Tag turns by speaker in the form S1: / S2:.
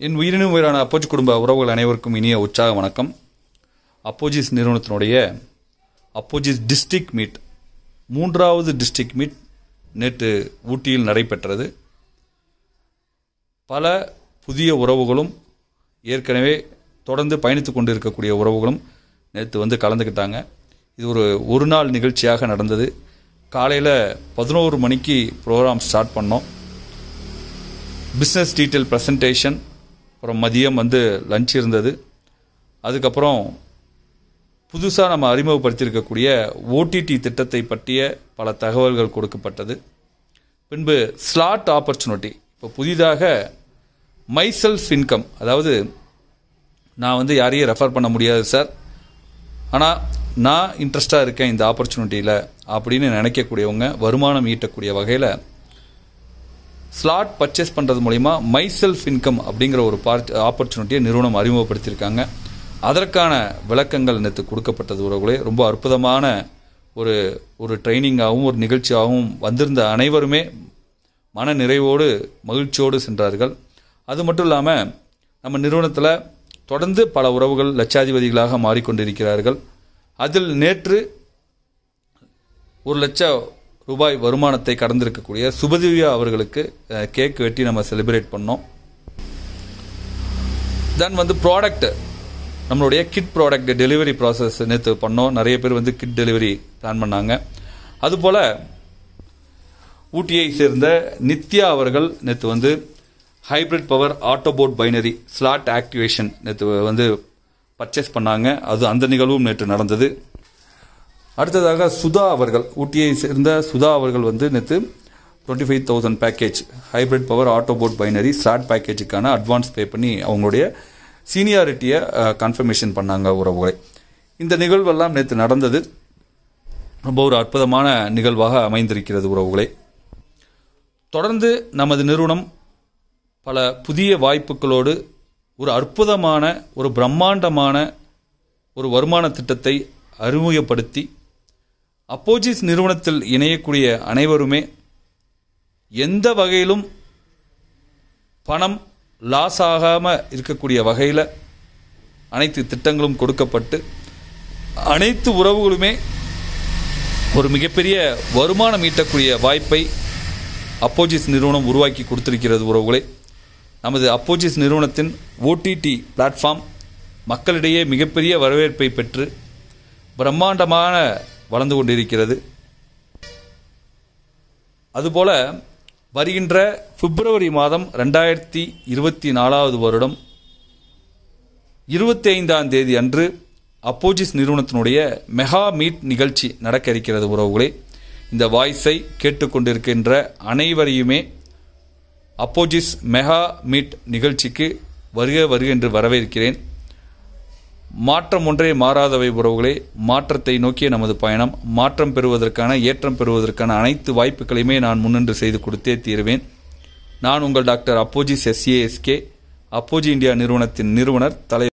S1: என் உயிரினும் உயிரான அப்போஜி குடும்ப உறவுகள் அனைவருக்கும் இனிய உற்சாக வணக்கம். அப்போஜிஸ் நிறுவனத்தினுடைய அப்போஜிஸ் டிஸ்ட்ரிக்ட் மீட், 3வது டிஸ்ட்ரிக்ட் மீட் நேற்று ஊட்டியில் நடைபெற்றது. பல புதிய உறவுகளும் ஏற்கனவே தொடர்ந்து பயணித்து கொண்டு இருக்கக்கூடிய உறவுகளும் நேற்று கலந்துக்கிட்டாங்க. இது ஒரு நாள் நிகழ்ச்சியாக நடந்தது. காலையில் 11 மணிக்கு ப்ரோக்ராம் ஸ்டார்ட் பண்ணோம். பிஸ்னஸ் டீட்டெயில் ப்ரெசன்டேஷன், அப்புறம் மதியம் லஞ்ச் இருந்தது. அதுக்கப்புறம் புதுசாக நம்ம அறிமுகப்படுத்தியிருக்கக்கூடிய ஓடிடி திட்டத்தை பற்றிய பல தகவல்கள் கொடுக்கப்பட்டது. பின்பு ஸ்லாட் ஆப்பர்ச்சுனிட்டி, இப்போ புதிதாக மை செல்ஃப் இன்கம், அதாவது நான் யாரையும் ரெஃபர் பண்ண முடியாது சார், ஆனால் நான் இன்ட்ரெஸ்டாக இருக்கேன் இந்த ஆப்பர்ச்சுனிட்டியில் அப்படின்னு நினைக்கக்கூடியவங்க வருமானம் ஈட்டக்கூடிய வகையில் ஸ்லாட் பர்ச்சேஸ் பண்ணுறது மூலிமா மை செல்ஃப் இன்கம் அப்படிங்கிற ஒரு ஆப்பர்ச்சுனிட்டியை நிறுவனம் அறிமுகப்படுத்தியிருக்காங்க. அதற்கான விளக்கங்கள் நேற்று கொடுக்கப்பட்டது. உறவுகளே, ரொம்ப அற்புதமான ஒரு ட்ரைனிங்காகவும் ஒரு நிகழ்ச்சியாகவும் வந்திருந்த அனைவருமே மன நிறைவோடு மகிழ்ச்சியோடு சென்றார்கள். அது மட்டும் இல்லாமல் நம்ம நிறுவனத்தில் தொடர்ந்து பல உறவுகள் லட்சாதிபதிகளாக மாறிக்கொண்டிருக்கிறார்கள். அதில் நேற்று 1 லட்சம் ரூபாய் வருமானத்தை கடந்திருக்கக்கூடிய சுபதிவ்யா அவர்களுக்கு கேக் வெட்டி நம்ம செலிப்ரேட் பண்ணோம். தென் ப்ராடக்ட், நம்மளுடைய கிட் ப்ராடக்ட் டெலிவரி ப்ராசஸ் நேற்று பண்ணோம். நிறைய பேர் கிட் டெலிவரி பிளான் பண்ணாங்க. அதுபோல் ஊட்டியை சேர்ந்த நித்யா அவர்கள் நேற்று hybrid power autobot binary slot activation நேற்று பர்ச்சேஸ் பண்ணாங்க. அந்த நிகழ்வும் நேற்று நடந்தது. அடுத்ததாக சுதா அவர்கள், ஊட்டியை சேர்ந்த சுதா அவர்கள் நேற்று 25,000 package hybrid power autobot binary slot பேக்கேஜுக்கான அட்வான்ஸ் பே பண்ணி அவங்களுடைய சீனியாரிட்டியை கன்ஃபர்மேஷன் பண்ணாங்க. உறவுகளை, இந்த நிகழ்வெல்லாம் நேற்று நடந்தது. ரொம்ப ஒரு அற்புதமான நிகழ்வாக அமைந்திருக்கிறது. உறவுகளை, தொடர்ந்து நமது நிறுவனம் பல புதிய வாய்ப்புகளோடு ஒரு அற்புதமான ஒரு பிரம்மாண்டமான ஒரு வருமான திட்டத்தை அறிமுகப்படுத்தி அப்போஜிஸ் நிறுவனத்தில் இணையக்கூடிய அனைவருமே எந்த வகையிலும் பணம் லாஸ் ஆகாமல் இருக்கக்கூடிய வகையில் அனைத்து திட்டங்களும் கொடுக்கப்பட்டு அனைத்து உறவுகளுமே ஒரு மிகப்பெரிய வருமானம் ஈட்டக்கூடிய வாய்ப்பை அப்போஜிஸ் நிறுவனம் உருவாக்கி கொடுத்திருக்கிறது. உறவுகளே, நமது அப்போஜிஸ் நிறுவனத்தின் ஓடிடி பிளாட்ஃபார்ம் மக்களிடையே மிகப்பெரிய வரவேற்பை பெற்று பிரம்மாண்டமான வளர்ந்து கொண்டிருக்கிறது. அதுபோல வருகின்ற பிப்ரவரி மாதம் 2024 வருடம் 25ஆம் தேதி அன்று அப்போஜிஸ் நிறுவனத்தினுடைய மெகா மீட் நிகழ்ச்சி நடக்க இருக்கிறது. உறவுகளே, இந்த வாய்ஸை கேட்டுக்கொண்டிருக்கின்ற அனைவரையுமே அப்போஜிஸ் மெகா மீட் நிகழ்ச்சிக்கு வருக என்று வரவேற்கிறேன். மாற்றம் ஒன்றே மாறாதவை. உறவுகளே, மாற்றத்தை நோக்கிய நமது பயணம், மாற்றம் பெறுவதற்கான ஏற்றம் பெறுவதற்கான அனைத்து வாய்ப்புகளையுமே நான் முன்னின்று செய்து கொடுத்தே தீருவேன். நான் உங்கள் டாக்டர் அப்போஜிஸ் SASK, அப்போஜி இந்தியா நிறுவனத்தின் நிறுவனர், தலைவர்.